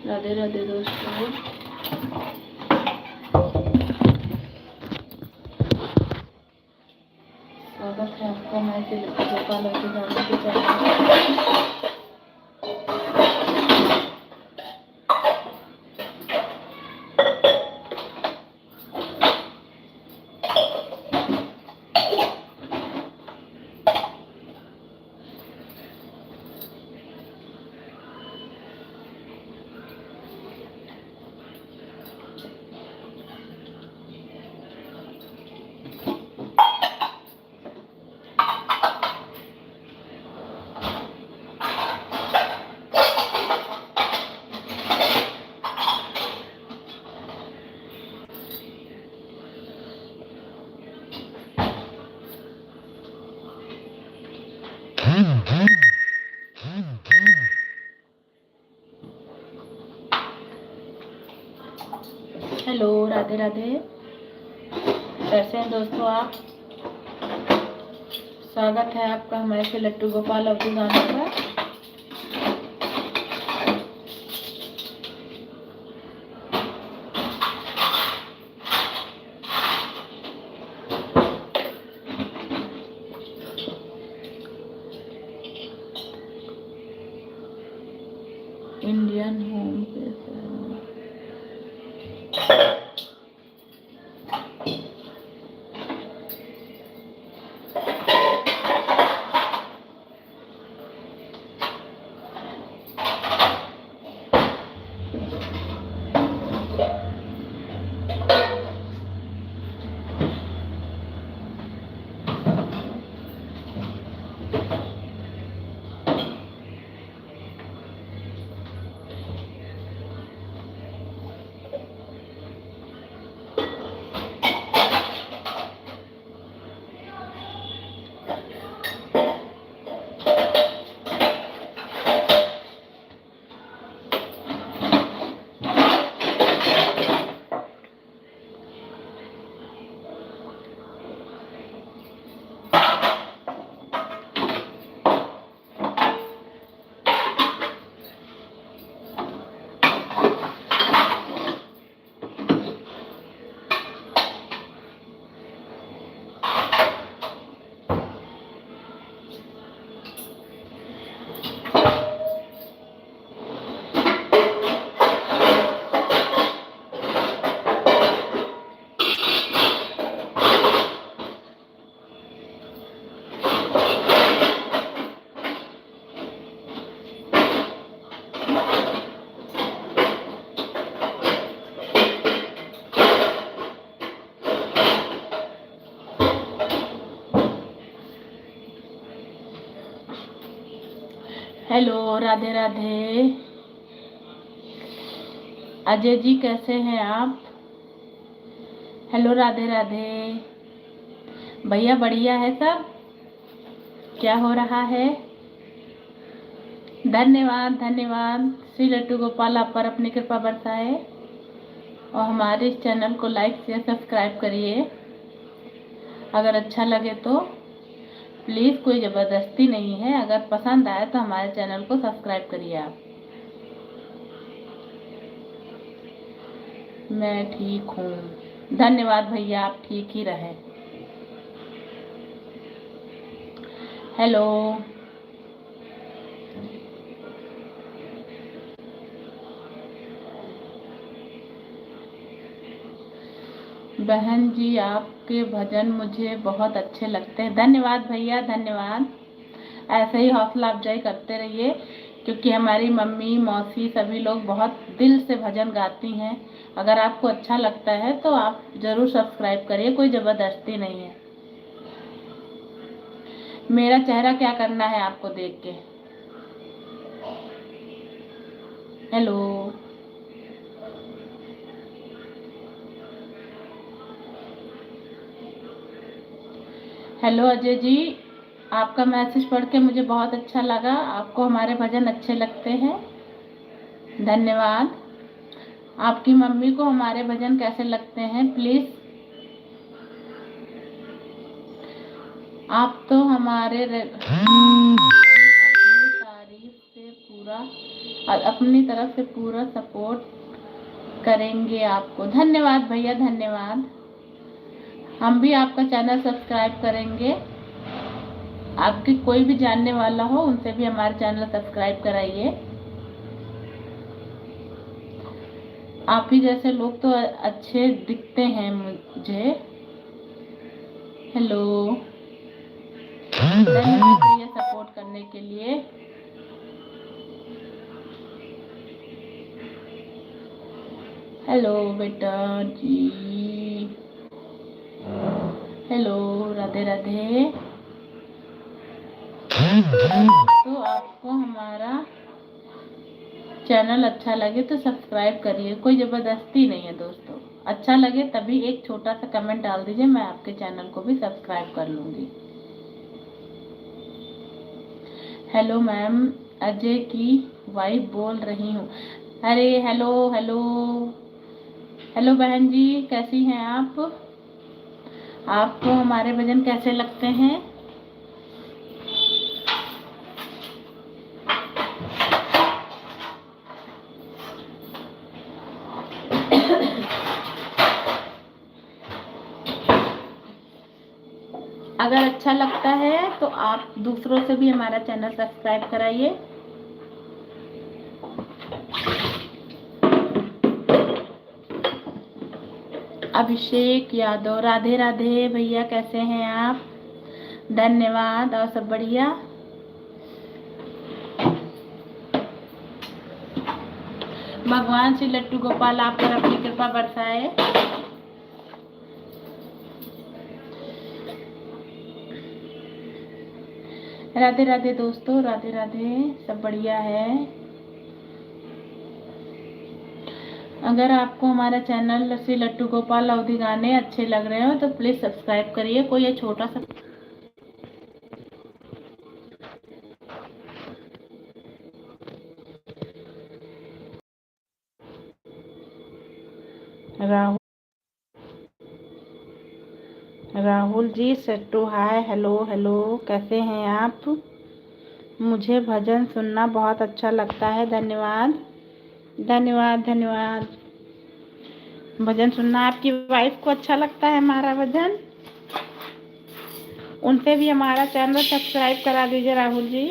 राधे राधे दोस्तों। स्वागत है आपका हमारे गोपाल के चैनल। हेलो, राधे राधे। कैसे हैं दोस्तों आप? स्वागत है आपका हमारे से लट्टू गोपाल अवधि गाने का। इंडियन होम पे हेलो, राधे राधे। अजय जी कैसे हैं आप? हेलो, राधे राधे भैया। बढ़िया है सब? क्या हो रहा है? धन्यवाद धन्यवाद। श्री लट्टू गोपाल आप पर अपनी कृपा बरसाए और हमारे इस चैनल को लाइक शेयर सब्सक्राइब करिए। अगर अच्छा लगे तो प्लीज़, कोई ज़बरदस्ती नहीं है। अगर पसंद आए तो हमारे चैनल को सब्सक्राइब करिए आप। मैं ठीक हूँ, धन्यवाद भैया। आप ठीक ही रहे। हेलो, बहन जी आपके भजन मुझे बहुत अच्छे लगते हैं। धन्यवाद भैया, धन्यवाद। ऐसे ही हौसला अफजाई करते रहिए, क्योंकि हमारी मम्मी मौसी सभी लोग बहुत दिल से भजन गाती हैं। अगर आपको अच्छा लगता है तो आप ज़रूर सब्सक्राइब करिए, कोई ज़बरदस्ती नहीं है। मेरा चेहरा क्या करना है आपको देख के? हेलो, हेलो अजय जी, आपका मैसेज पढ़ के मुझे बहुत अच्छा लगा। आपको हमारे भजन अच्छे लगते हैं, धन्यवाद। आपकी मम्मी को हमारे भजन कैसे लगते हैं? प्लीज़, आप तो हमारे अपनी तारीफ से पूरा और अपनी तरफ से पूरा सपोर्ट करेंगे आपको। धन्यवाद भैया, धन्यवाद। हम भी आपका चैनल सब्सक्राइब करेंगे। आपकी कोई भी जानने वाला हो उनसे भी हमारा चैनल सब्सक्राइब कराइए। आप ही जैसे लोग तो अच्छे दिखते हैं मुझे। हेलो, धन्यवाद भैया सपोर्ट करने के लिए। हेलो बेटा जी, हेलो, राधे राधे। तो आपको हमारा चैनल अच्छा लगे तो सब्सक्राइब करिए, कोई ज़बरदस्ती नहीं है दोस्तों। अच्छा लगे तभी एक छोटा सा कमेंट डाल दीजिए, मैं आपके चैनल को भी सब्सक्राइब कर लूँगी। हेलो मैम, अजय की वाइफ बोल रही हूँ। अरे हेलो हेलो हेलो बहन जी, कैसी हैं आप? आपको हमारे भजन कैसे लगते हैं? अगर अच्छा लगता है तो आप दूसरों से भी हमारा चैनल सब्सक्राइब कराइए। अभिषेक यादव, राधे राधे भैया, कैसे हैं आप? धन्यवाद। और सब बढ़िया? भगवान श्री लट्टू गोपाल आप पर अपनी कृपा बरसाए। राधे राधे दोस्तों, राधे राधे। सब बढ़िया है। अगर आपको हमारा चैनल श्री लट्टू गोपाल अवधी गाने अच्छे लग रहे हो तो प्लीज सब्सक्राइब करिए। कोई ये छोटा सा राहुल, राहुल जी सट्टू हाय, हेलो हेलो, कैसे हैं आप? मुझे भजन सुनना बहुत अच्छा लगता है। धन्यवाद धन्यवाद धन्यवाद। भजन सुनना आपकी वाइफ को अच्छा लगता है हमारा भजन? उनसे भी हमारा चैनल सब्सक्राइब करा दीजिए राहुल जी।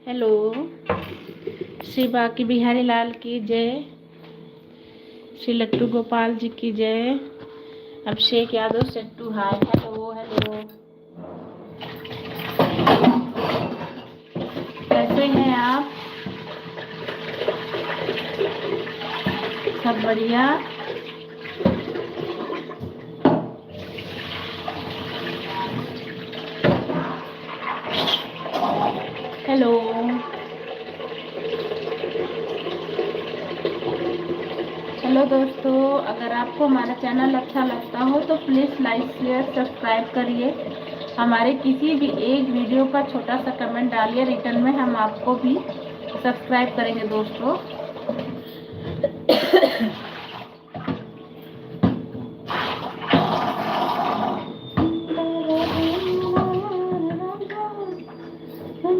हेलो, श्री बाकी बिहारी लाल की जय, श्री लट्टू गोपाल जी की जय। अभिषेक यादव सट्टू हाय, हेलो हेलो, कैसे हैं आप? सब बढ़िया? हेलो, हेलो दोस्तों, अगर आपको हमारा चैनल अच्छा लगता हो तो प्लीज़ लाइक शेयर सब्सक्राइब करिए। हमारे किसी भी एक वीडियो का छोटा सा कमेंट डालिए, रिटर्न में हम आपको भी सब्सक्राइब करेंगे दोस्तों।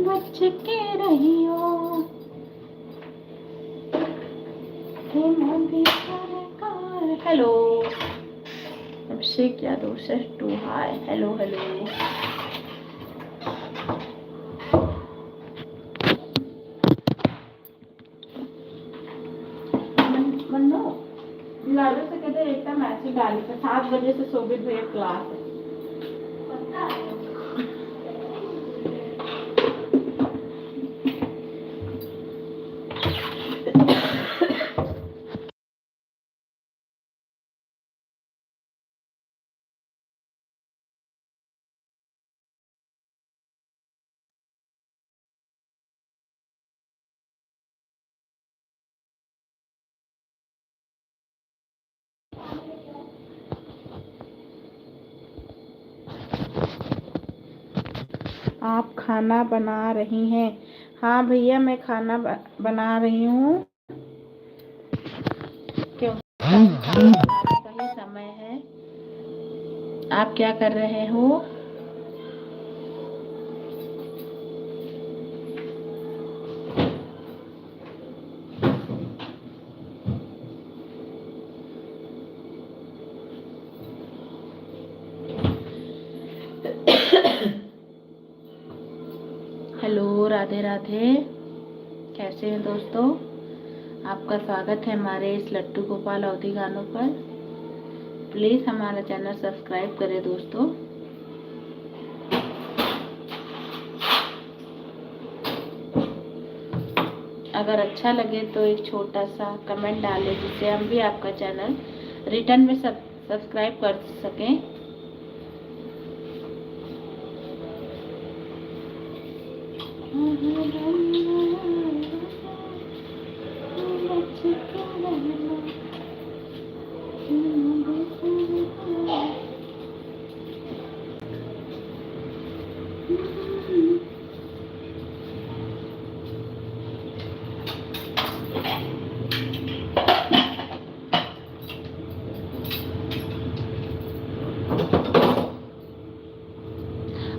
बच के रहियो, हेलो, अभिषेक यादव सट्टू हाय, हेलो हेलो। मन्नो लाडो से कहते एक टाइम मैसेज डाली थी 7 बजे से शोभित भैया क्लास है। आप खाना बना रही हैं? हाँ भैया, मैं खाना बना रही हूँ, क्योंकि खाना बनाने का ही समय है। आप क्या कर रहे हो? हेलो, राधे राधे। कैसे हैं दोस्तों? आपका स्वागत है हमारे इस लट्टू गोपाल अवधी गानों पर। प्लीज़ हमारा चैनल सब्सक्राइब करें दोस्तों। अगर अच्छा लगे तो एक छोटा सा कमेंट डालें, जिससे हम भी आपका चैनल रिटर्न में सब्सक्राइब कर सकें।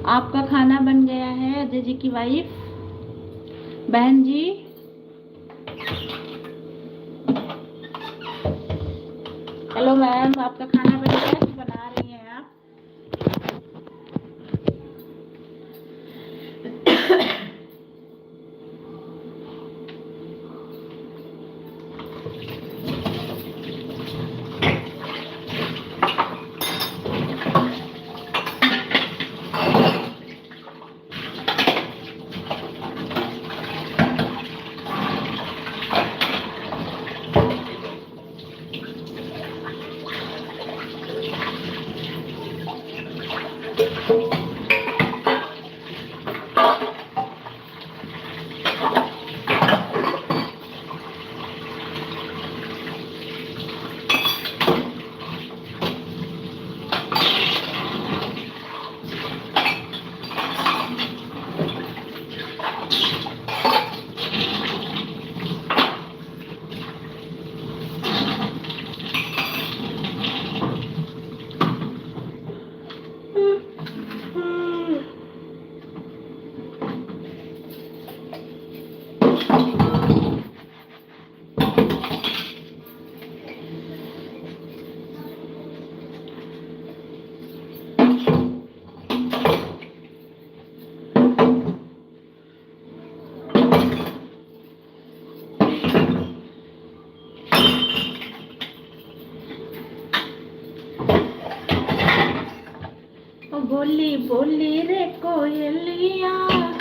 आपका खाना बन गया है अजय जी की वाइफ बहन जी? हेलो मैम, आपका खाना बन गया कि बना रही हैं आप? बोली बोली रे कोयलिया,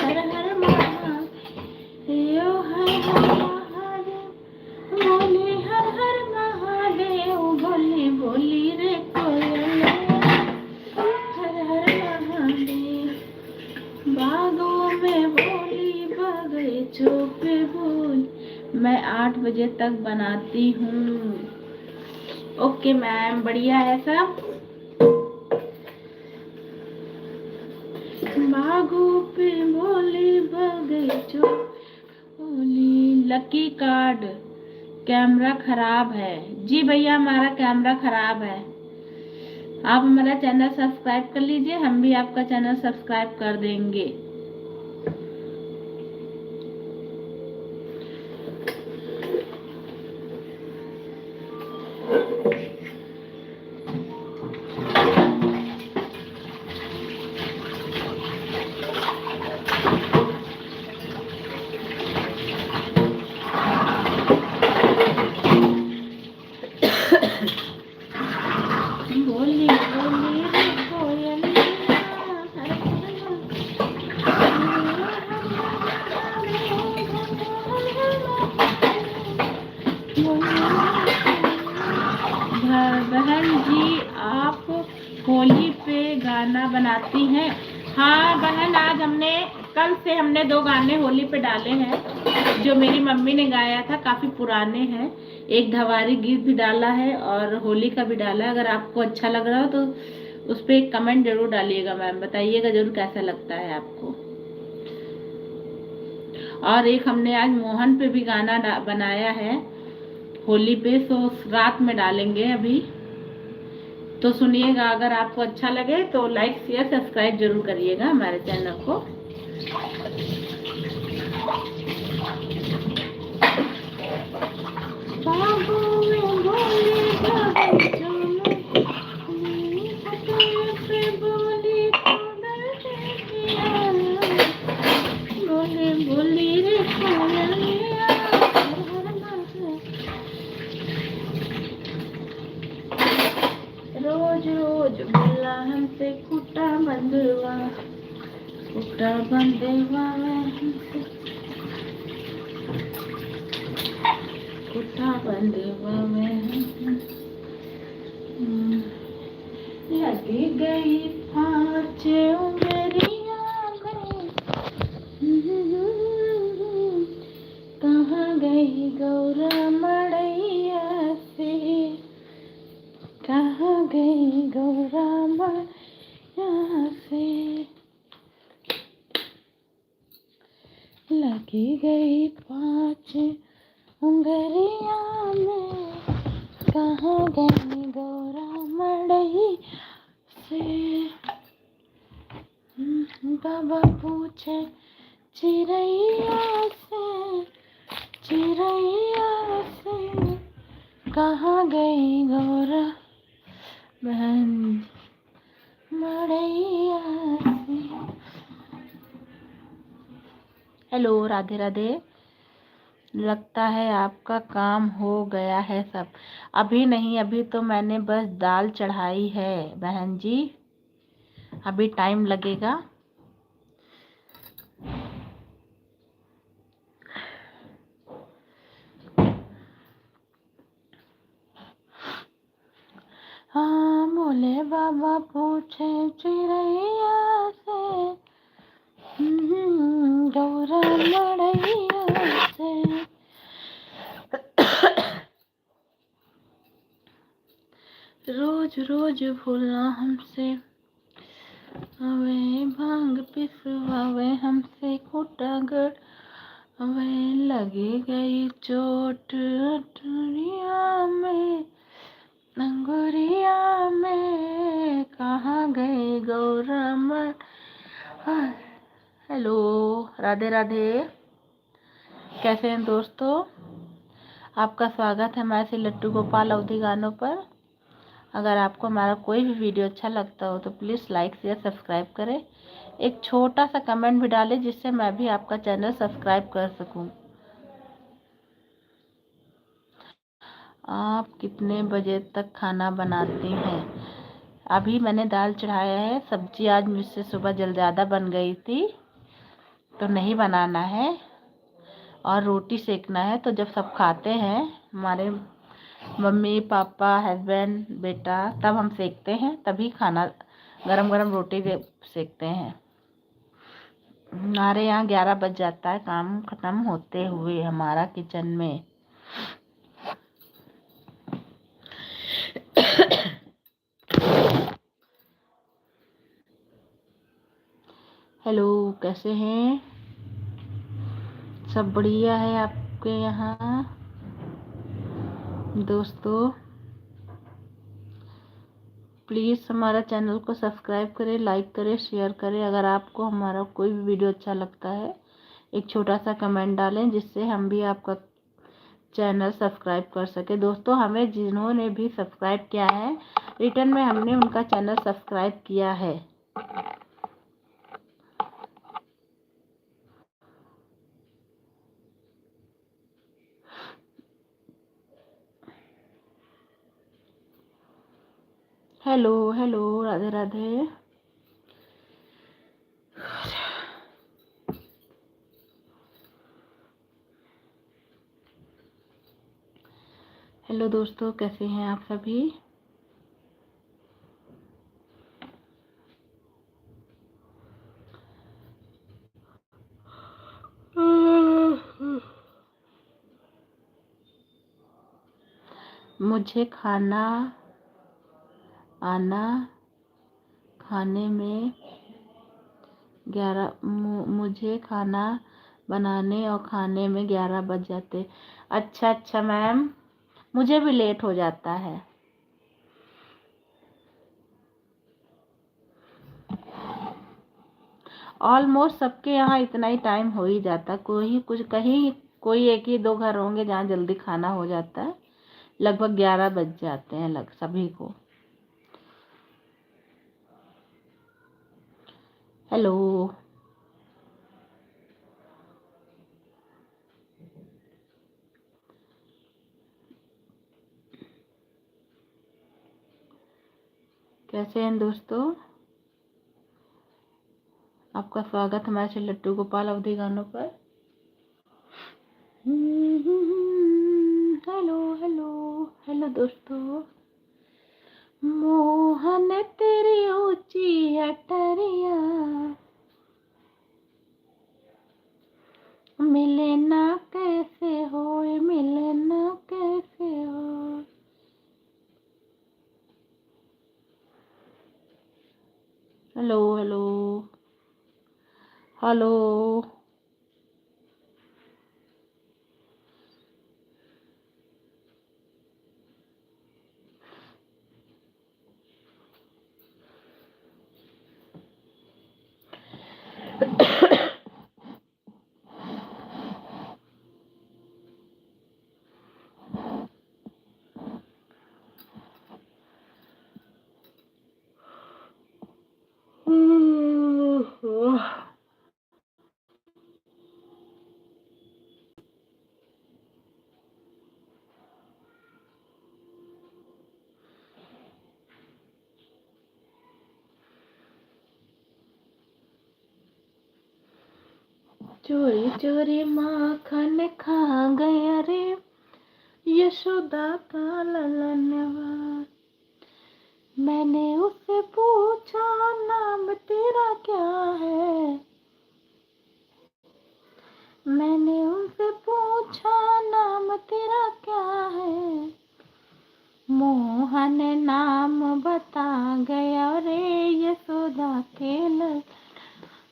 हर हर महादेव, हर हर महादेव, बोली हर हर महादेव, बोली बोली रे कोयलिया, हर हर महादेव, बागों में बोली बगीचों पे बोल। मैं 8 बजे तक बनाती हूँ। ओके मैम, बढ़िया है सब। बागों पे बोली बगीचों बोली। लकी कार्ड, कैमरा खराब है। जी भैया, हमारा कैमरा खराब है। आप हमारा चैनल सब्सक्राइब कर लीजिए, हम भी आपका चैनल सब्सक्राइब कर देंगे। बोली बोली रे कोयलिया, बहन जी, आप होली पे गाना बनाती हैं? हाँ बहन, आज कल से हमने 2 गाने होली पे डाले हैं, जो मेरी मम्मी ने गाया था, काफी पुराने हैं। एक धवारी गीत भी डाला है और होली का भी डाला है। अगर आपको अच्छा लग रहा हो तो उस पर एक कमेंट जरूर डालिएगा मैम, बताइएगा जरूर कैसा लगता है आपको। और एक हमने आज मोहन पे भी गाना बनाया है होली पे, तो रात में डालेंगे अभी, तो सुनिएगा। अगर आपको अच्छा लगे तो लाइक शेयर सब्सक्राइब जरूर करिएगा हमारे चैनल को। रोज रोज बोला हमसे खूटा बंधवा हमसे खूटा बंधवा लगी गई पाँच उंगलियां में, कहाँ गई गौरा मड़ैया से, कहाँ गई गौरा मड़ैया से, लगी गई पाँच उंगलियां में, कहाँ गई गौरा मड़ई से। बाबा पूछे चिड़ैया से, चिड़ैया से, कहाँ गई गौरा बहन मड़ैया से। हेलो, राधे राधे। लगता है आपका काम हो गया है सब। अभी नहीं, अभी तो मैंने बस दाल चढ़ाई है बहन जी, अभी टाइम लगेगा। हाँ, बोले बाबा पूछे चिड़ैया से, गौरा मड़ैया से। रोज रोज भूलना हमसे, हवे भांग पिसवावे हमसे कुटागढ़, हवे लगी गई चोट टुरिया में, अंगुरिया में, कहाँ गई गौरा मड़। हेलो, राधे राधे। कैसे हैं दोस्तों? आपका स्वागत है हमारे श्री लट्टू गोपाल अवधी गानों पर। अगर आपको हमारा कोई भी वीडियो अच्छा लगता हो तो प्लीज़ लाइक शेयर सब्सक्राइब करें। एक छोटा सा कमेंट भी डालें जिससे मैं भी आपका चैनल सब्सक्राइब कर सकूं। आप कितने बजे तक खाना बनाती हैं? अभी मैंने दाल चढ़ाया है, सब्जी आज मुझसे सुबह ज़्यादा बन गई थी तो नहीं बनाना है, और रोटी सेकना है। तो जब सब खाते हैं, हमारे मम्मी पापा हस्बैंड बेटा, तब हम सेकते हैं, तभी खाना गरम गरम रोटी सेकते हैं। हमारे यहाँ 11 बज जाता है काम ख़त्म होते हुए हमारा किचन में। हेलो, कैसे हैं? सब बढ़िया है आपके यहाँ दोस्तों? प्लीज़ हमारा चैनल को सब्सक्राइब करें, लाइक करें, शेयर करें। अगर आपको हमारा कोई भी वीडियो अच्छा लगता है, एक छोटा सा कमेंट डालें जिससे हम भी आपका चैनल सब्सक्राइब कर सके। दोस्तों, हमें जिन्होंने भी सब्सक्राइब किया है, रिटर्न में हमने उनका चैनल सब्सक्राइब किया है। Hello hello, Radhe Radhe. Hello दोस्तों, कैसे हैं आप सभी? मुझे खाना आना खाने में 11 मुझे खाना बनाने और खाने में 11 बज जाते। अच्छा अच्छा मैम, मुझे भी लेट हो जाता है। ऑलमोस्ट सबके यहाँ इतना ही टाइम हो ही जाता। कोई कुछ कहीं कोई एक ही दो घर होंगे जहाँ जल्दी खाना हो जाता है। लगभग 11 बज जाते हैं सभी को। हेलो, कैसे हैं दोस्तों? आपका स्वागत हमारे श्री लट्टू गोपाल अवधी गानों पर। हेलो हेलो हेलो दोस्तों। मोहन तेरी ऊंची अटरिया, मिले ना कैसे होए, मिले ना कैसे हो। Hello hello hello. चोरी चोरी माखन खा गया रे यशोदा का ललनवा। मैंने उससे पूछा नाम तेरा क्या है, मैंने उनसे पूछा नाम तेरा क्या है। मोहन नाम बता गया रे यशोदा के लल।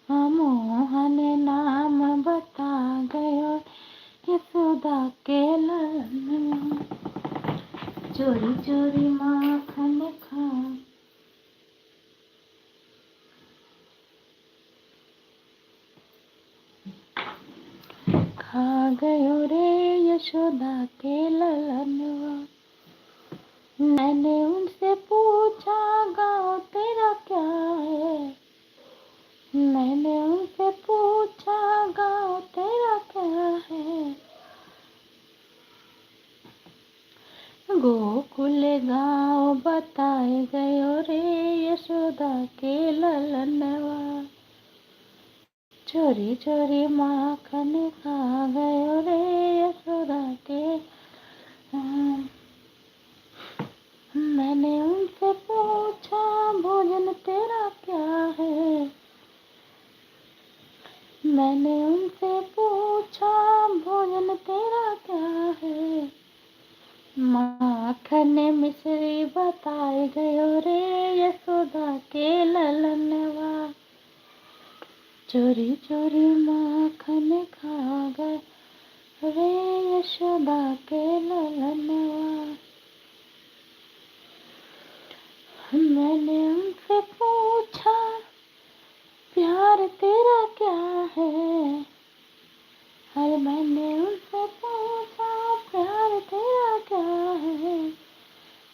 मोहन नाम बता गया यशोदा के ललन। चोरी चोरी माखन खा गयो रे यशोदा के ललनवा। मैंने उनसे पूछा गाँव तेरा क्या है, मैंने उनसे पूछा गाँव तेरा क्या है। गोकुल गाँव बताए गयो रे यशोदा के ललनवा। चोरी चोरी माखन खा गयो रे यशोदा के। मैंने उनसे पूछा भोजन तेरा क्या है, मैंने उनसे पूछा भोजन तेरा क्या है। माखन मिश्री बताए गयो रे यशोदा के ललनवा। चोरी चोरी माखन खा गए रे यशोदा के ललनवा। मैंने उनसे पूछा प्यार तेरा क्या है, अरे मैंने उनसे पूछा प्यार तेरा क्या है।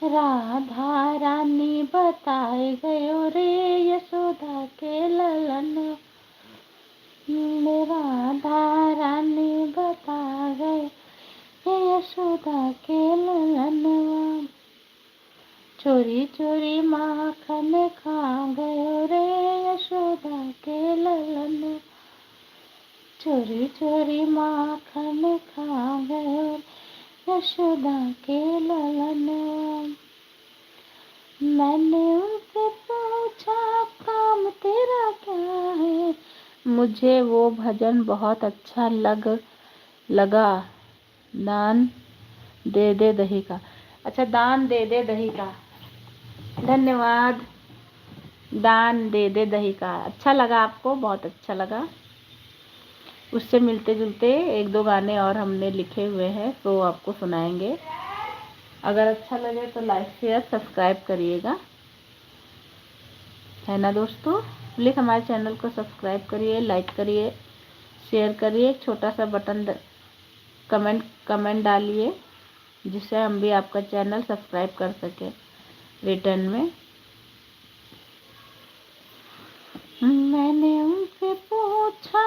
राधा रानी बताए गयो रे यशोदा के ललन। राधा रानी बता गए यशोदा के ललन। चोरी चोरी माखन खा गयो रे यशोदा के ललन। चोरी चोरी माखन खा गयो यशोदा के ललन। मैंने उनसे पूछा काम तेरा क्या है, मुझे वो भजन बहुत अच्छा लगा। दान दे दे दही का। अच्छा, दान दे दे दही का, धन्यवाद। दान दे दे दही का अच्छा लगा आपको, बहुत अच्छा लगा। उससे मिलते जुलते एक दो गाने और हमने लिखे हुए हैं, तो आपको सुनाएंगे। अगर अच्छा लगे तो लाइक शेयर सब्सक्राइब करिएगा, है ना दोस्तों। प्लीज़ हमारे चैनल को सब्सक्राइब करिए, लाइक करिए, शेयर करिए, एक छोटा सा बटन कमेंट डालिए, जिससे हम भी आपका चैनल सब्सक्राइब कर सके रिटर्न में। मैंने उनसे पूछा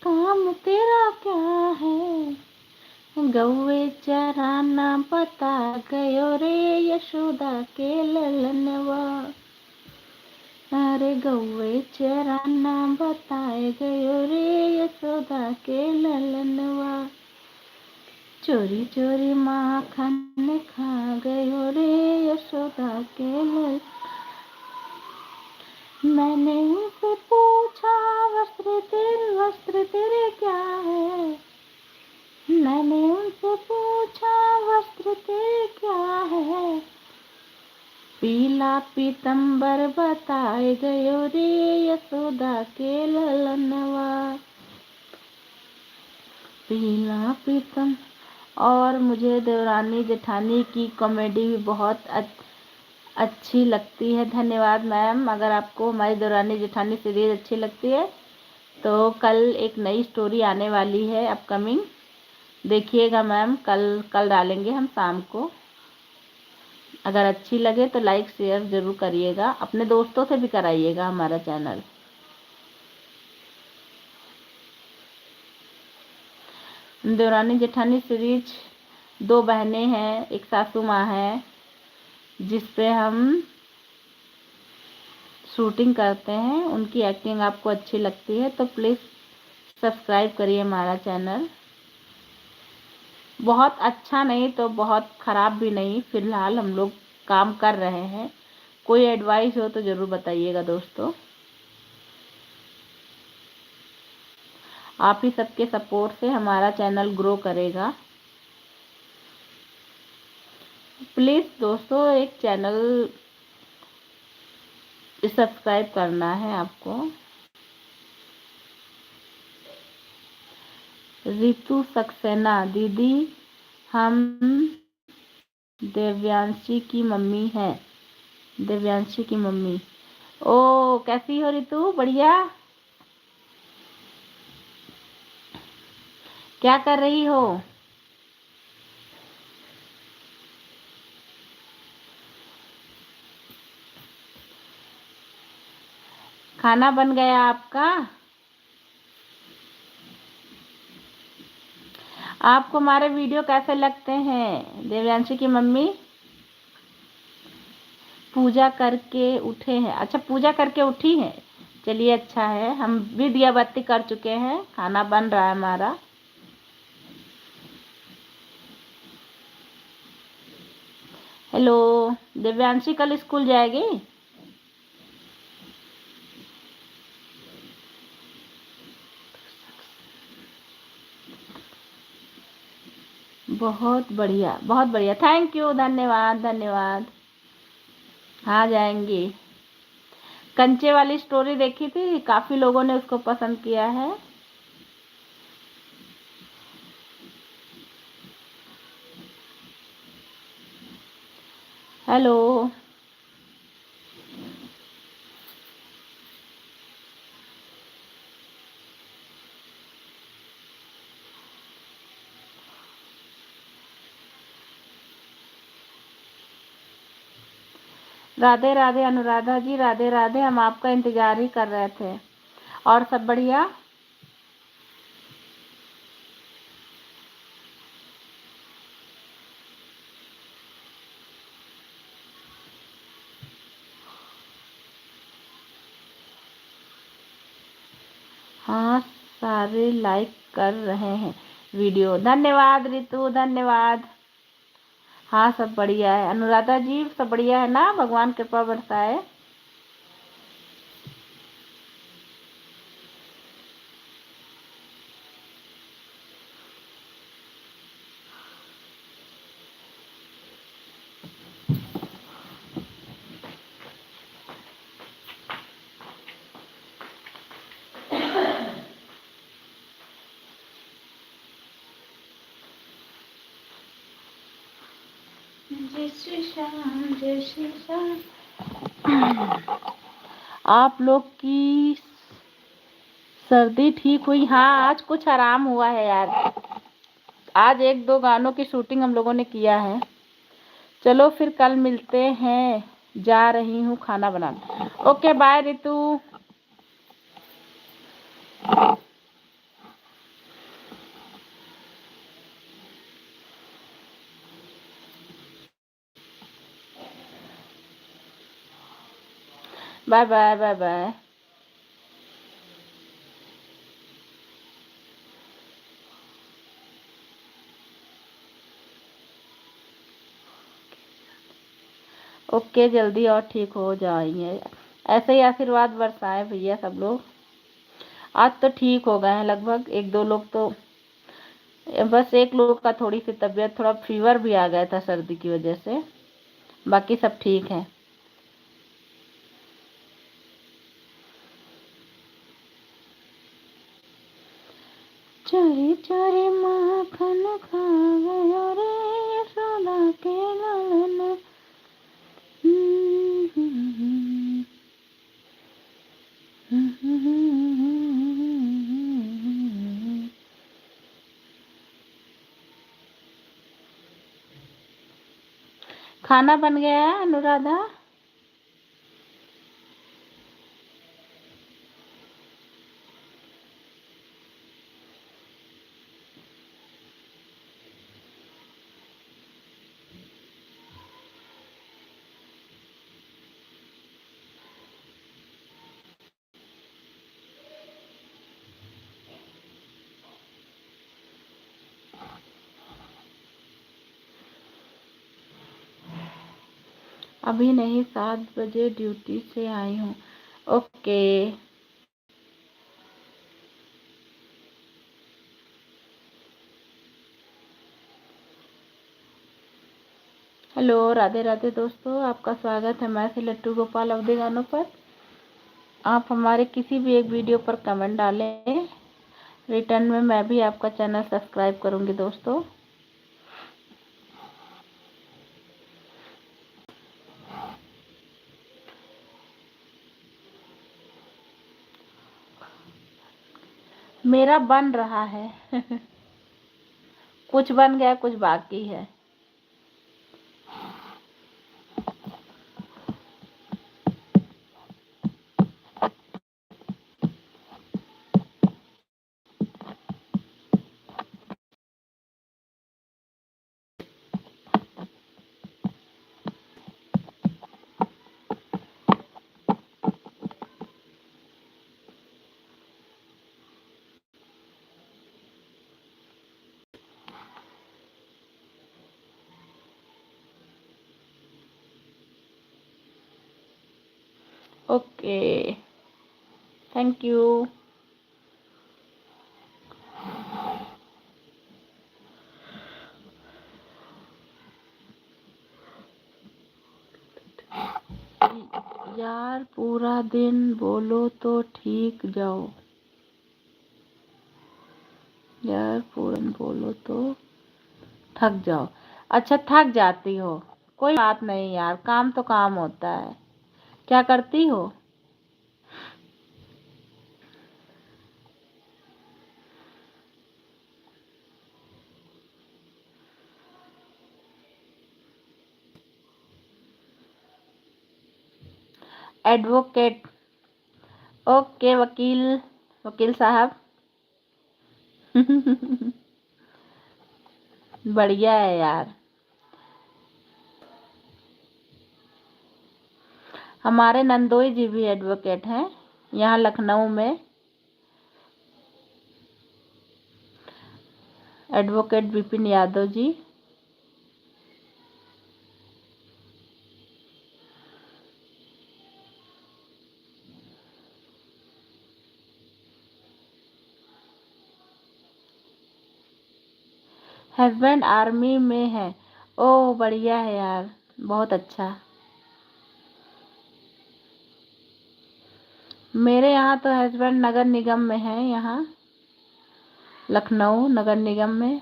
काम तेरा क्या है, गौवे चराना बता गयो रे यशोदा के ललनवा। अरे गौवे चराना बताए गयो रे यशोदा के ललनवा। चोरी चोरी माखन खा गयो रे यशोदा के लल। मैंने उनसे पूछा वस्त्र तेरे क्या है, मैंने उनसे पूछा वस्त्र तेरे क्या है, पीला पीतंबर बताए गयो रे यशोदा के ललनवा। पीला पीतम। और मुझे देवरानी जेठानी की कॉमेडी भी बहुत अच्छी लगती है। धन्यवाद मैम। अगर आपको हमारी देवरानी जेठानी सीरीज अच्छी लगती है तो कल एक नई स्टोरी आने वाली है अपकमिंग, देखिएगा मैम। कल डालेंगे हम शाम को। अगर अच्छी लगे तो लाइक शेयर ज़रूर करिएगा, अपने दोस्तों से भी कराइएगा हमारा चैनल। देवरानी जेठानी सीरीज 2 बहनें हैं, एक सासू माँ है, जिस पे हम शूटिंग करते हैं। उनकी एक्टिंग आपको अच्छी लगती है तो प्लीज़ सब्सक्राइब करिए हमारा चैनल। बहुत अच्छा नहीं तो बहुत ख़राब भी नहीं, फ़िलहाल हम लोग काम कर रहे हैं। कोई एडवाइस हो तो ज़रूर बताइएगा दोस्तों। आप ही सबके सपोर्ट से हमारा चैनल ग्रो करेगा। प्लीज़ दोस्तों एक चैनल सब्सक्राइब करना है आपको। रितु सक्सेना दीदी, हम देव्यांशी की मम्मी है। देव्यांशी की मम्मी। ओ कैसी हो रितु? बढ़िया। क्या कर रही हो? खाना बन गया आपका? आपको हमारे वीडियो कैसे लगते हैं देव्यांशी की मम्मी? पूजा करके उठे हैं? अच्छा पूजा करके उठी हैं, चलिए अच्छा है। हम भी दिया बत्ती कर चुके हैं, खाना बन रहा है हमारा। हेलो, दिव्यांशी कल स्कूल जाएगी? बहुत बढ़िया, बहुत बढ़िया, थैंक यू, धन्यवाद धन्यवाद। हाँ जाएंगी। कंचे वाली स्टोरी देखी थी, काफ़ी लोगों ने उसको पसंद किया है। हेलो, राधे राधे अनुराधा जी, राधे राधे। हम आपका इंतजार ही कर रहे थे। और सब बढ़िया? हाँ सारे लाइक कर रहे हैं वीडियो। धन्यवाद रितु, धन्यवाद। हाँ सब बढ़िया है अनुराधा जी, सब बढ़िया है ना? भगवान कृपा बरसाए। जय श्री श्याम, जय श्री श्याम। आप लोग की सर्दी ठीक हुई? हाँ, आज कुछ आराम हुआ है यार। आज 1-2 गानों की शूटिंग हम लोगों ने किया है। चलो फिर कल मिलते हैं, जा रही हूँ खाना बनाने। Okay bye Ritu. Bye bye bye bye. Okay, जल्दी और ठीक हो जाएंगे। ऐसे ही आशीर्वाद बरसाए भैया सब लोग। आज तो ठीक हो गए हैं लगभग, 1-2 लोग तो, बस एक लोग का थोड़ी सी तबीयत, थोड़ा फीवर भी आ गया था सर्दी की वजह से, बाकी सब ठीक है। चोरी चोरी माखन खा गया रे यशोदा के लालन। खाना बन गया है अनुराधा? अभी नहीं, 7 बजे ड्यूटी से आई हूँ। ओके। हेलो, राधे राधे दोस्तों, आपका स्वागत है मैं से लट्टू गोपाल अवधि गानों पर। आप हमारे किसी भी एक वीडियो पर कमेंट डालें, रिटर्न में मैं भी आपका चैनल सब्सक्राइब करूंगी दोस्तों। मेरा बन रहा है कुछ बन गया, कुछ बाकी है। Okay, thank you. यार पूरा दिन बोलो तो ठीक जाओ, यार पूरा दिन बोलो तो थक जाओ। अच्छा, थक जाती हो, कोई बात नहीं यार, काम तो काम होता है। क्या करती हो? एडवोकेट। ओके वकील, वकील साहब बढ़िया है यार। हमारे नंदोई जी भी एडवोकेट हैं यहाँ लखनऊ में, advocate Vipin Yadav ji. Husband army में है। ओह बढ़िया है यार, बहुत अच्छा। मेरे यहाँ तो हस्बैंड नगर निगम में है, यहाँ लखनऊ नगर निगम में।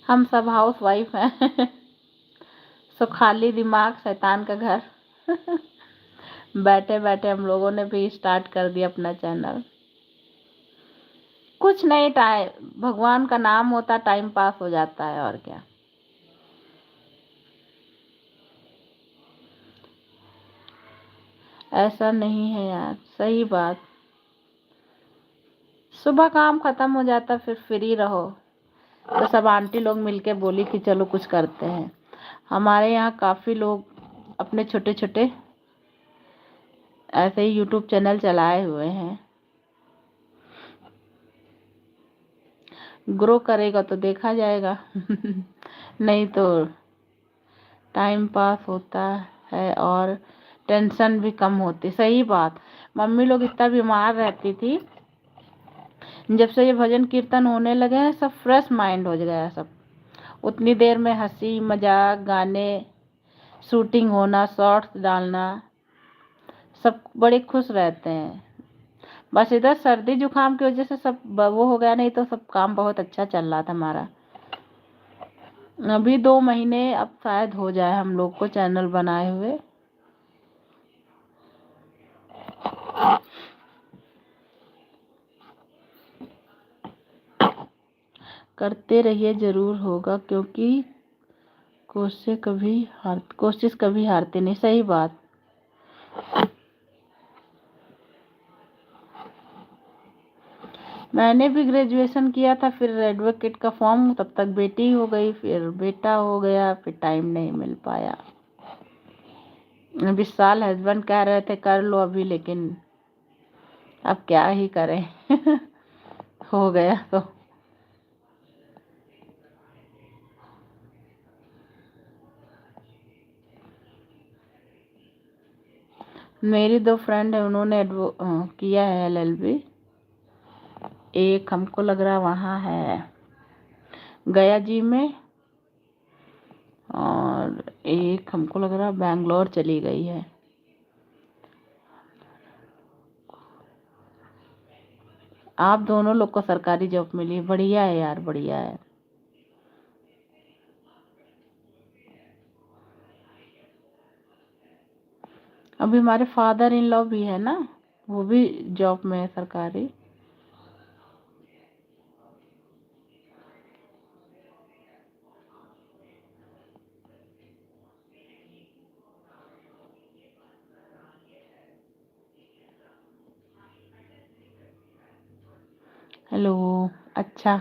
हम सब हाउस वाइफ हैं। सो खाली दिमाग शैतान का घर। बैठे बैठे हम लोगों ने भी स्टार्ट कर दिया अपना चैनल। कुछ नहीं, टाइम भगवान का नाम होता, टाइम पास हो जाता है, और क्या। ऐसा नहीं है यार, सही बात। सुबह काम खत्म हो जाता, फिर फ्री रहो तो सब आंटी लोग मिलके बोली कि चलो कुछ करते हैं। हमारे यहाँ काफ़ी लोग अपने छोटे छोटे ऐसे ही यूट्यूब चैनल चलाए हुए हैं। ग्रो करेगा तो देखा जाएगा। नहीं तो टाइम पास होता है और टेंशन भी कम होती। सही बात। मम्मी लोग इतना बीमार रहती थी, जब से ये भजन कीर्तन होने लगे हैं सब फ्रेश माइंड हो गया है सब। उतनी देर में हंसी मजाक, गाने, शूटिंग होना, शॉर्ट्स डालना, सब बड़े खुश रहते हैं। बस इधर सर्दी जुकाम की वजह से सब वो हो गया, नहीं तो सब काम बहुत अच्छा चल रहा था हमारा। अभी 2 महीने अब शायद हो जाए हम लोग को चैनल बनाए हुए। करते रहिए, जरूर होगा, क्योंकि कोशिश कभी हारती नहीं। सही बात। मैंने भी ग्रेजुएशन किया था, फिर एडवोकेट का फॉर्म, तब तक बेटी हो गई, फिर बेटा हो गया, फिर टाइम नहीं मिल पाया। अभी साल हस्बैंड कह रहे थे कर लो अभी, लेकिन अब क्या ही करें। हो गया तो। मेरी 2 फ्रेंड है, उन्होंने किया है LLB। एक हमको लग रहा वहाँ है गया जी में, और एक हमको लग रहा बैंगलोर चली गई है। आप दोनों लोग को सरकारी जॉब मिली, बढ़िया है यार, बढ़िया है। अभी हमारे फादर इन लॉ भी है ना, वो भी जॉब में है सरकारी। हेलो। अच्छा।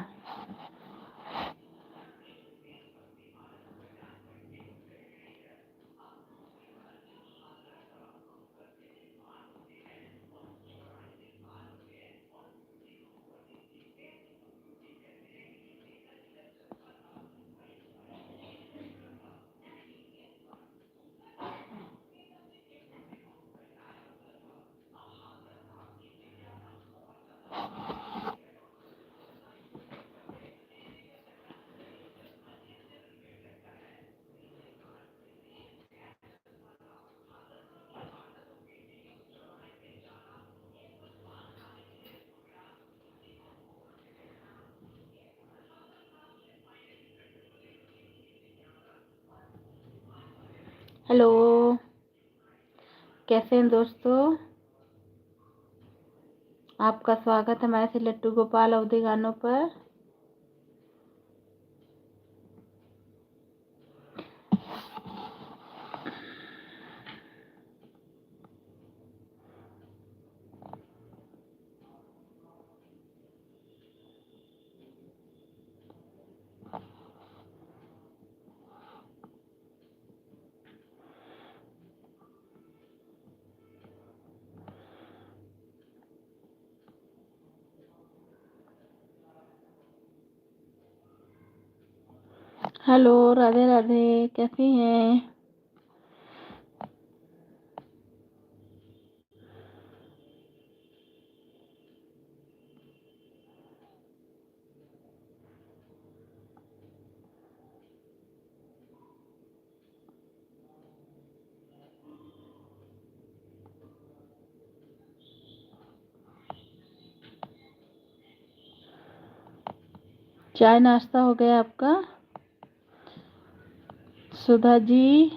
हेलो, कैसे हैं दोस्तों? आपका स्वागत है हमारे लट्टू गोपाल अवधि गानों पर। हेलो, राधे राधे, कैसी हैं? चाय नाश्ता हो गया आपका? सुधा जी,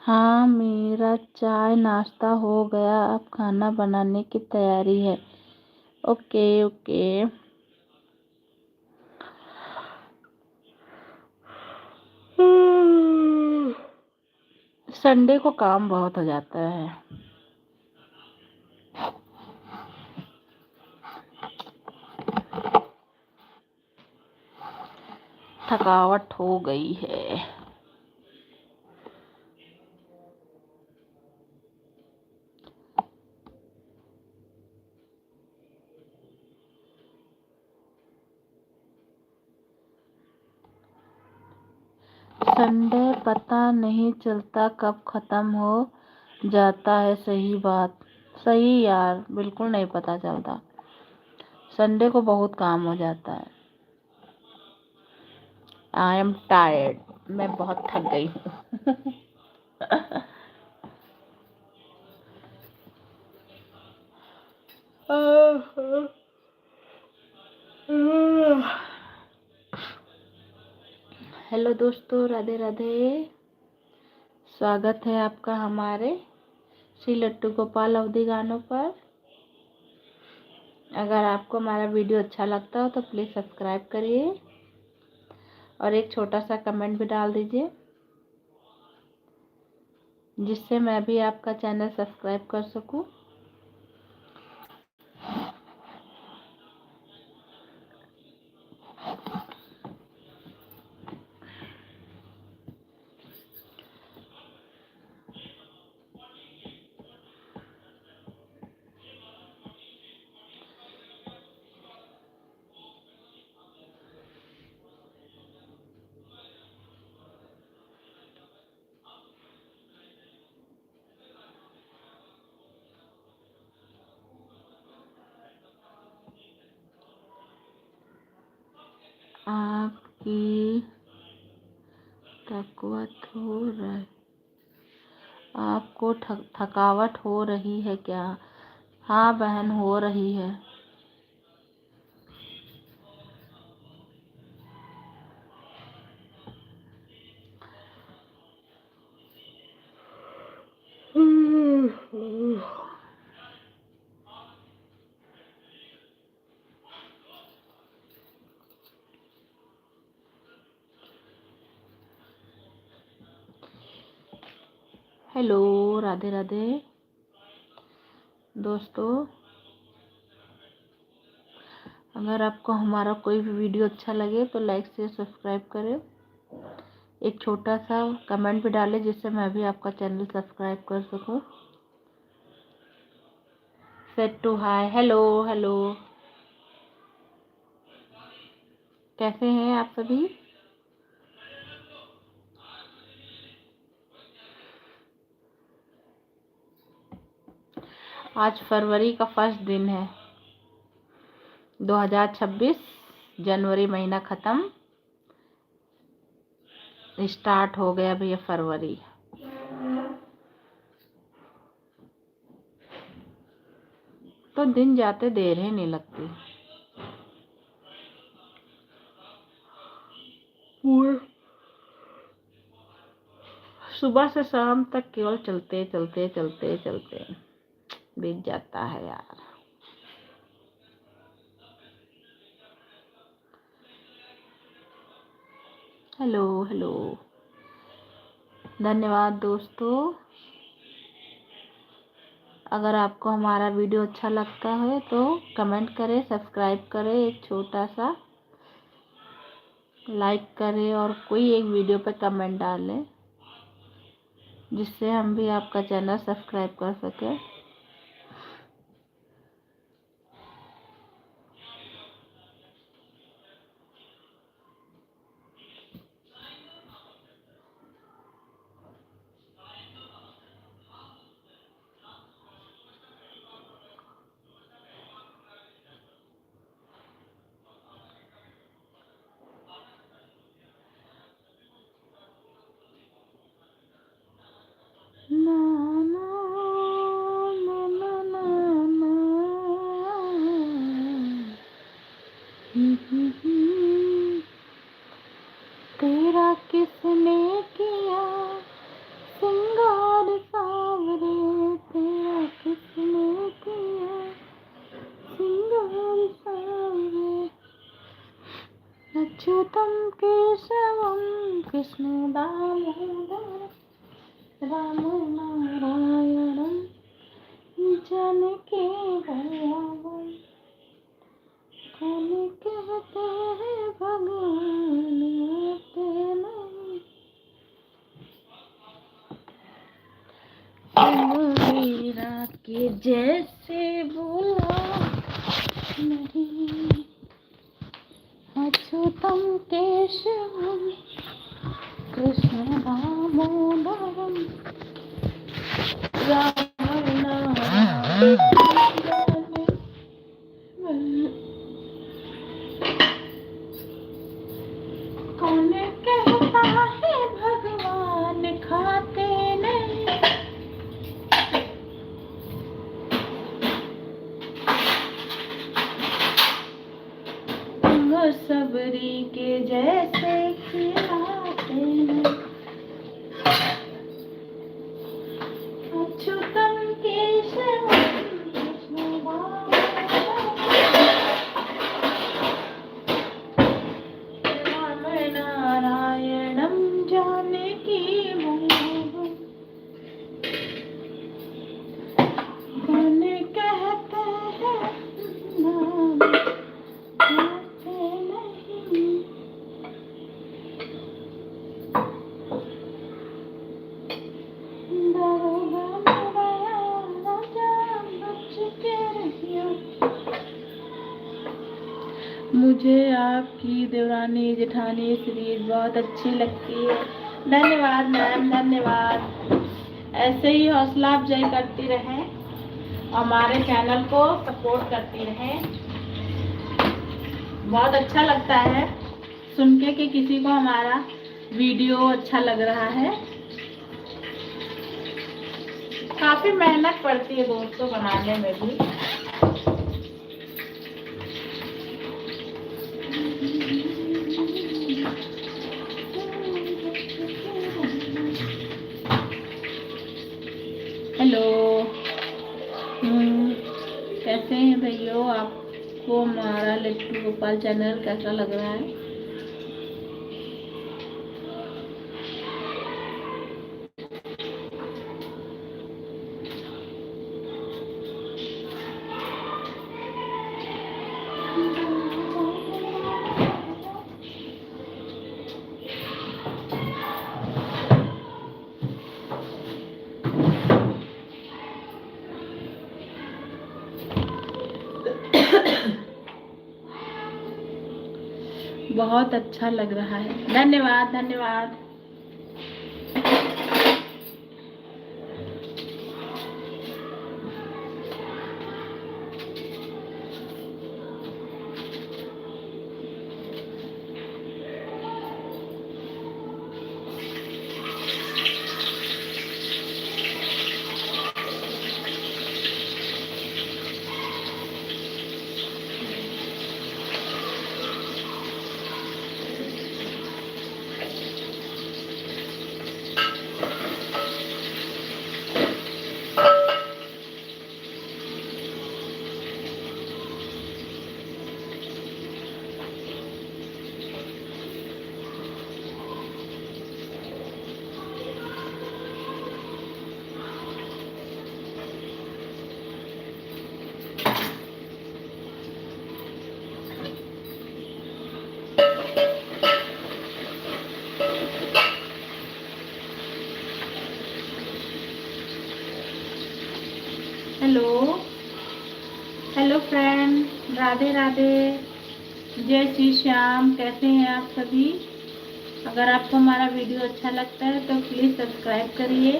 हाँ मेरा चाय नाश्ता हो गया, अब खाना बनाने की तैयारी है। Okay okay. संडे को काम बहुत हो जाता है। थकावट हो गई है। संडे पता नहीं चलता कब खत्म हो जाता है। सही बात, सही यार, बिल्कुल नहीं पता चलता। संडे को बहुत काम हो जाता है। आई एम टायर्ड, मैं बहुत थक गई हूँ। हेलो दोस्तों, राधे राधे। स्वागत है आपका हमारे श्री लट्टू गोपाल अवधी गानों पर। अगर आपको हमारा वीडियो अच्छा लगता हो तो प्लीज़ सब्सक्राइब करिए और एक छोटा सा कमेंट भी डाल दीजिए, जिससे मैं भी आपका चैनल सब्सक्राइब कर सकूं। आपकी थकावट हो रही आपको थकावट हो रही है क्या? हाँ बहन, हो रही है। हेलो, राधे राधे दोस्तों। अगर आपको हमारा कोई भी वीडियो अच्छा लगे तो लाइक शेयर सब्सक्राइब करें। एक छोटा सा कमेंट भी डालें, जिससे मैं भी आपका चैनल सब्सक्राइब कर सकूं। Set to hi, hello hello, कैसे हैं आप सभी? आज फरवरी का फर्स्ट दिन है। 2026 जनवरी महीना ख़त्म, स्टार्ट हो गया भैया फरवरी। तो दिन जाते देर ही नहीं लगती। सुबह से शाम तक केवल चलते चलते चलते चलते बीत जाता है यार। हेलो हेलो, धन्यवाद दोस्तों। अगर आपको हमारा वीडियो अच्छा लगता है तो कमेंट करें, सब्सक्राइब करें, एक छोटा सा लाइक करें और कोई एक वीडियो पे कमेंट डालें, जिससे हम भी आपका चैनल सब्सक्राइब कर सकें। ना ना ना ना ना ना। तेरा किसने किया सिंगार सावरे, तेरा किसने किया सिंगार सावरे। अच्युतम केशवम कृष्ण दामोदर राम नारायणम जानकी वल्लभम। कौन कहते हैं भगवान आते नहीं, मेरा के जैसे बोला नहीं। अच्युतम केशवम कृष्ण दामोदरम राम नारायणम। कौन कहता है भगवान खाते नहीं, तुम सबरी के जैसे खिलाते नहीं। अच्युतम केशवम कृष्ण राम नारायणम जानकी वल्लभम। कौन कहते हैं नाम आते नहीं, दरोगा मेरा राजा बच के रहियो। मुझे आपकी देवरानी जेठानी सीरीज बहुत अच्छी लगती है। धन्यवाद मैम, धन्यवाद। ऐसे ही हौसला अफजाई करती रहें, हमारे चैनल को सपोर्ट करती रहें। बहुत अच्छा लगता है सुन के कि किसी को हमारा वीडियो अच्छा लग रहा है। काफी मेहनत पड़ती है दोस्तों बनाने में भी। हेलो, कैसे हैं भैया? आपको हमारा लिट्टू गोपाल चैनल कैसा लग रहा है? बहुत अच्छा लग रहा है। धन्यवाद, धन्यवाद। Hello hello friend, Radhe Radhe, जय श्री श्याम। कैसे हैं आप सभी? अगर आपको हमारा वीडियो अच्छा लगता है तो प्लीज़ सब्सक्राइब करिए।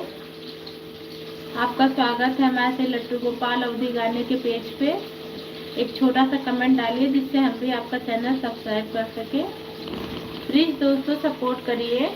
आपका स्वागत है हमारे से लट्टू गोपाल अवधि गाने के पेज पे। एक छोटा सा कमेंट डालिए जिससे हम भी आपका चैनल सब्सक्राइब कर सके। प्लीज़ दोस्तों सपोर्ट करिए।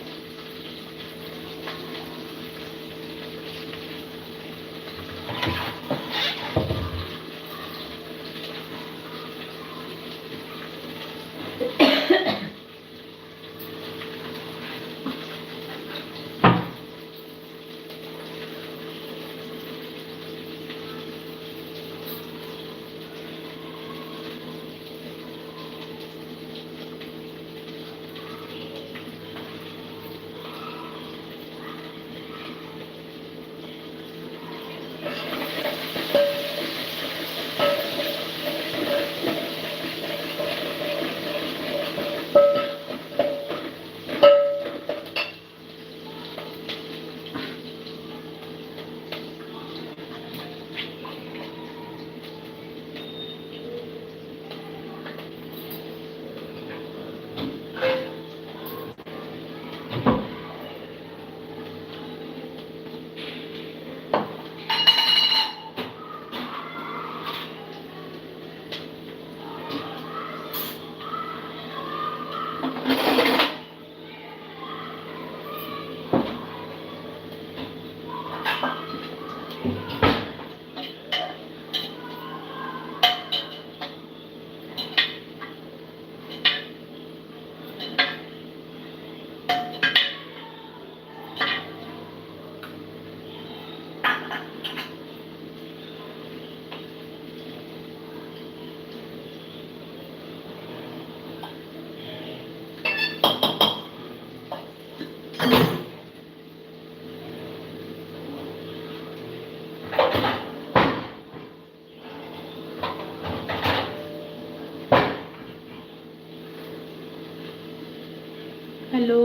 हेलो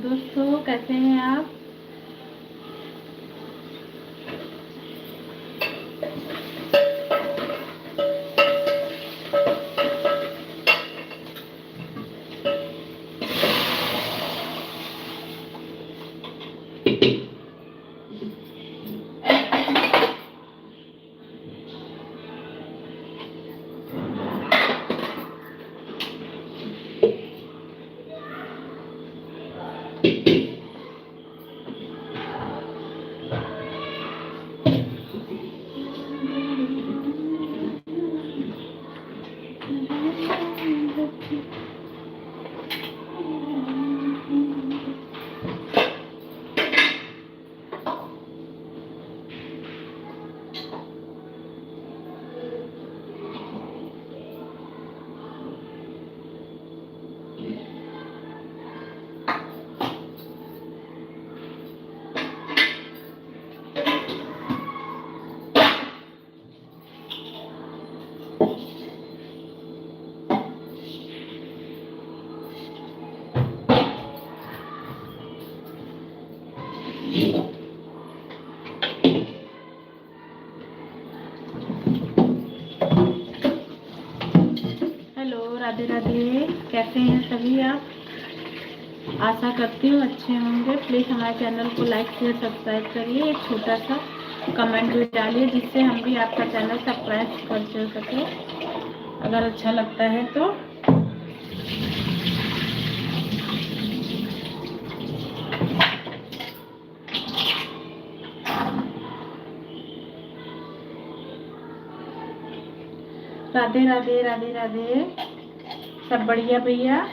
दोस्तों, कैसे हैं आप? हेलो राधे राधे, कैसे हैं सभी आप? आशा करती हूँ अच्छे होंगे। प्लीज़ हमारे चैनल को लाइक शेयर सब्सक्राइब करिए। एक छोटा सा कमेंट भी डालिए जिससे हम भी आपका चैनल सब्सक्राइब कर सके अगर अच्छा लगता है तो। राधे राधे राधे राधे, सब बढ़िया भैया?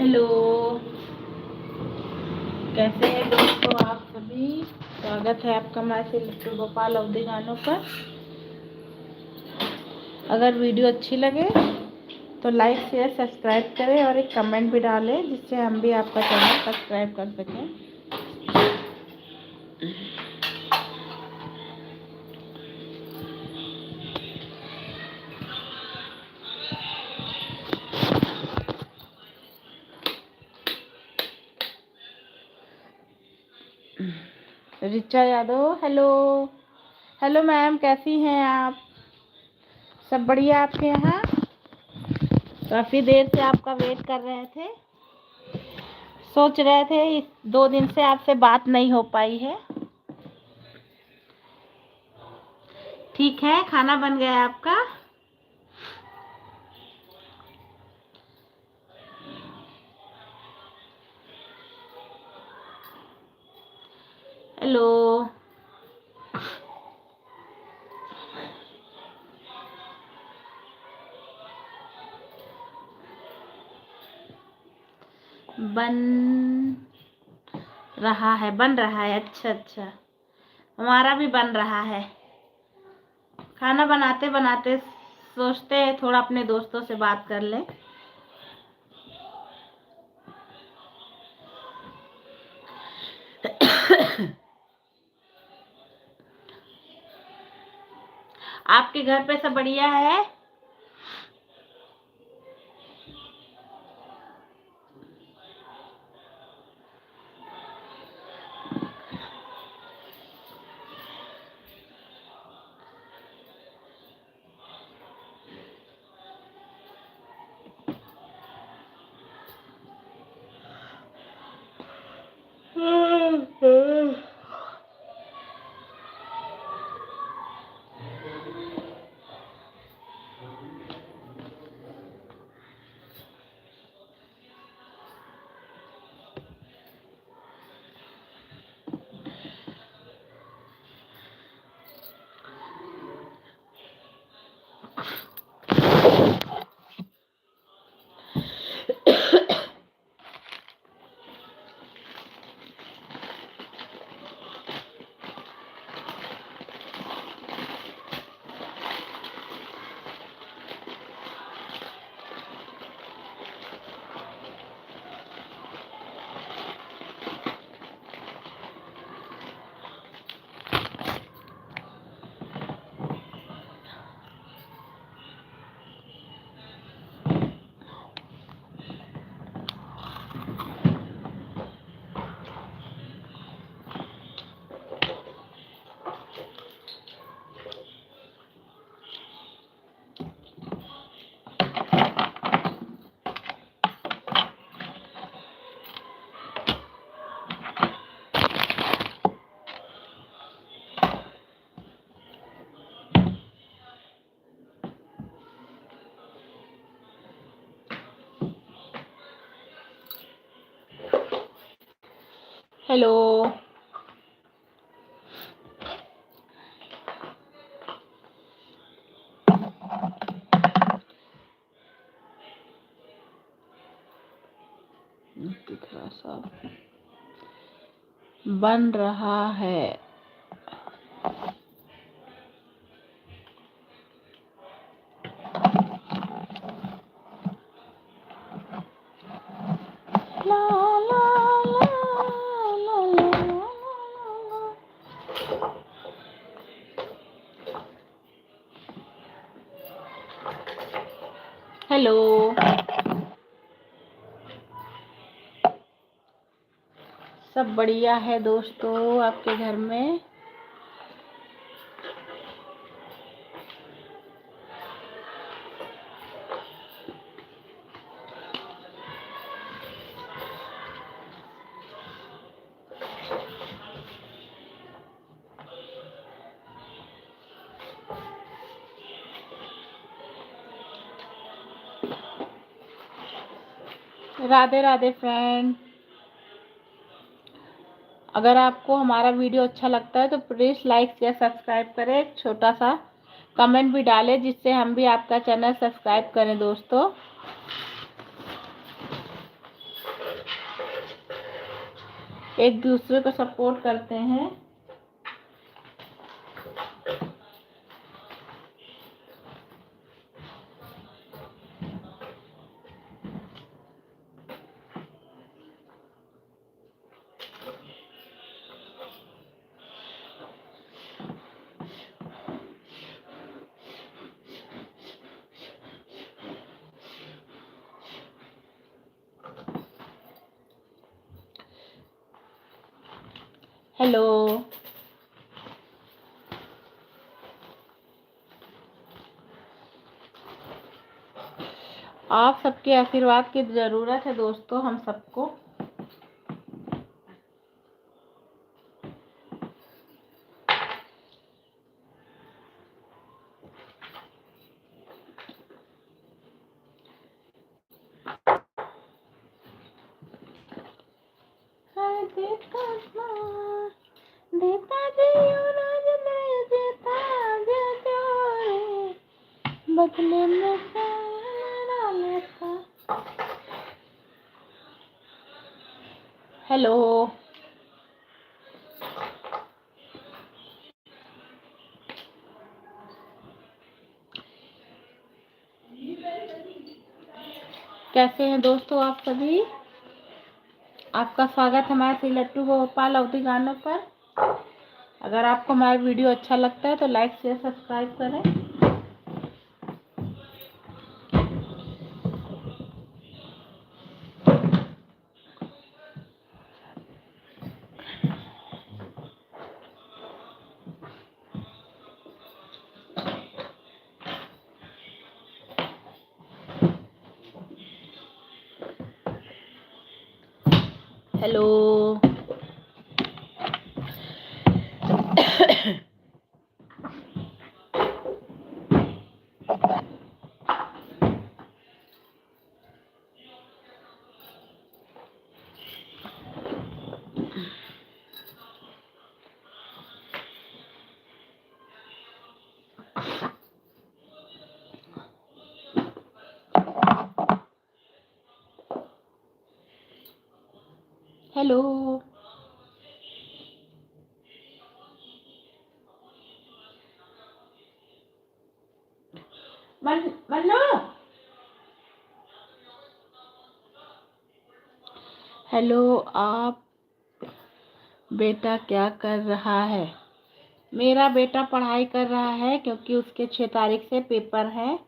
हेलो, कैसे हैं दोस्तों आप सभी। स्वागत है आपका हमारे लिट्टू गोपाल अवधी गानों पर। अगर वीडियो अच्छी लगे तो लाइक शेयर सब्सक्राइब करें और एक कमेंट भी डालें, जिससे हम भी आपका चैनल सब्सक्राइब कर सकें। Richa Yadav, hello. Hello ma'am, कैसी हैं आप। सब बढ़िया आपके यहाँ। काफ़ी देर से आपका वेट कर रहे थे, सोच रहे थे इस 2 दिन से आपसे बात नहीं हो पाई है। ठीक है, खाना बन गया आपका। हेलो, बन रहा है, बन रहा है। अच्छा अच्छा, हमारा भी बन रहा है। खाना बनाते बनाते सोचते हैं थोड़ा अपने दोस्तों से बात कर लें। आपके घर पे सब बढ़िया है। हेलो, थोड़ा सा बन रहा है। ला ला ला ला ला ला। हेलो, सब बढ़िया है दोस्तों आपके घर में। राधे राधे फ्रेंड। अगर आपको हमारा वीडियो अच्छा लगता है तो प्लीज़ लाइक शेयर सब्सक्राइब करें, एक छोटा सा कमेंट भी डालें, जिससे हम भी आपका चैनल सब्सक्राइब करें दोस्तों। एक दूसरे को सपोर्ट करते हैं। हेलो, आप सबके आशीर्वाद की ज़रूरत है दोस्तों हम सबको। बदले में हेलो, कैसे हैं दोस्तों आप सभी। आपका स्वागत है हमारे श्री लट्टू गोपाल अवधी गानों पर। अगर आपको हमारा वीडियो अच्छा लगता है तो लाइक शेयर सब्सक्राइब करें। Hello, hello, Mannu, hello. आप बेटा क्या कर रहा है। मेरा बेटा पढ़ाई कर रहा है क्योंकि उसके 6 तारीख से पेपर है।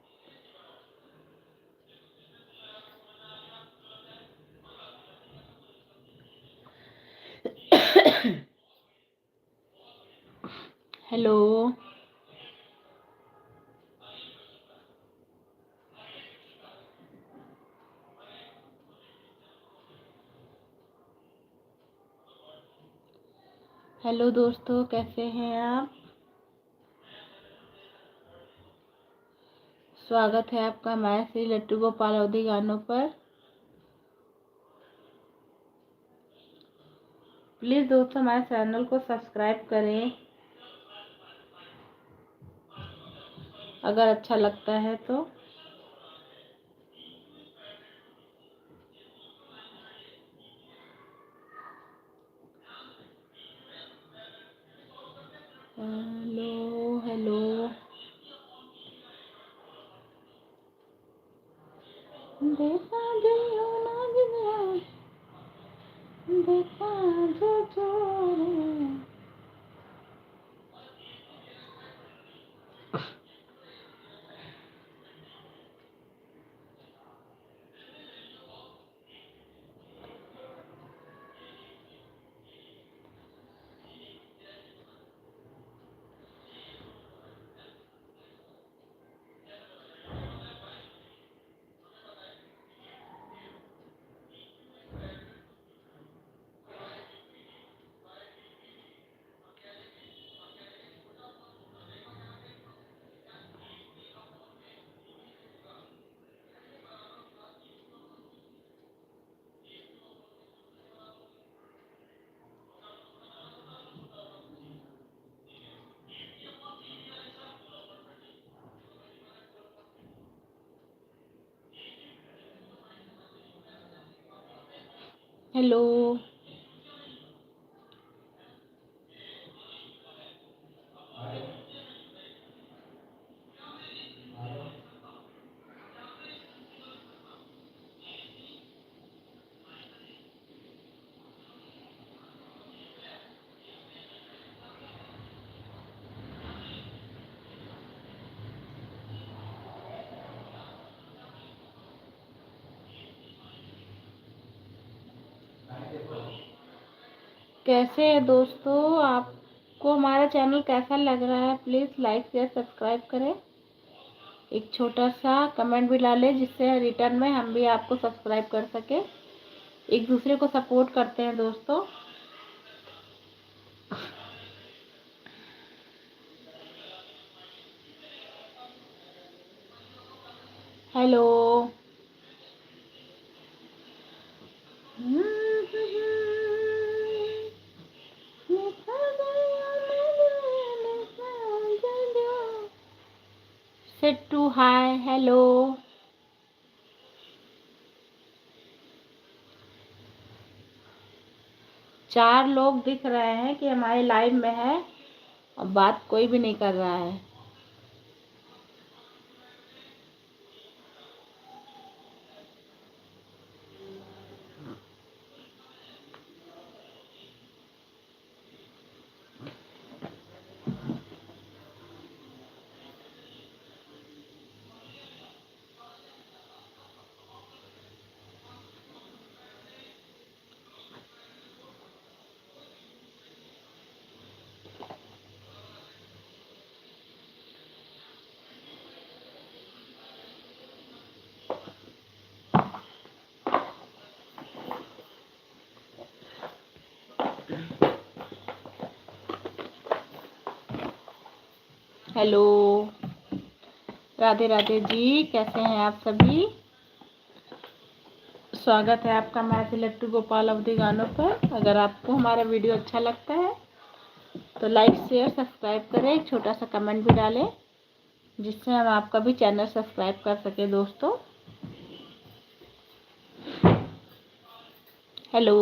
हेलो, हेलो दोस्तों, कैसे हैं आप। स्वागत है आपका हमारे श्री लट्टू गोपाल अवधी गानों पर। प्लीज़ दोस्तों हमारे चैनल को सब्सक्राइब करें अगर अच्छा लगता है तो। हेलो हेलो, देखा जियो ना जियो, देखा जो चोरे। हेलो, कैसे है दोस्तों, आपको हमारा चैनल कैसा लग रहा है? प्लीज़ लाइक शेयर सब्सक्राइब करें, एक छोटा सा कमेंट भी डालें जिससे रिटर्न में हम भी आपको सब्सक्राइब कर सकें। एक दूसरे को सपोर्ट करते हैं दोस्तों। हेलो। सेट्टू हाय, हेलो। 4 लोग दिख रहे हैं कि हमारे लाइव में है और बात कोई भी नहीं कर रहा है। हेलो, राधे राधे जी, कैसे हैं आप सभी? स्वागत है आपका मैथ लट्टू गोपाल अवधि गानों पर। अगर आपको हमारा वीडियो अच्छा लगता है तो लाइक शेयर सब्सक्राइब करें, एक छोटा सा कमेंट भी डालें जिससे हम आपका भी चैनल सब्सक्राइब कर सके दोस्तों। हेलो।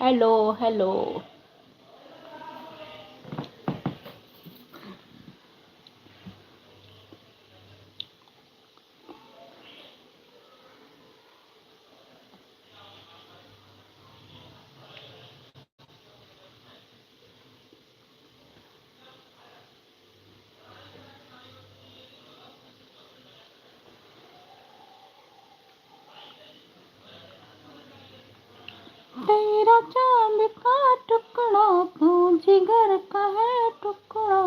Hello hello. तेरा चांद का टुकड़ा तू जिगर का है टुकड़ा।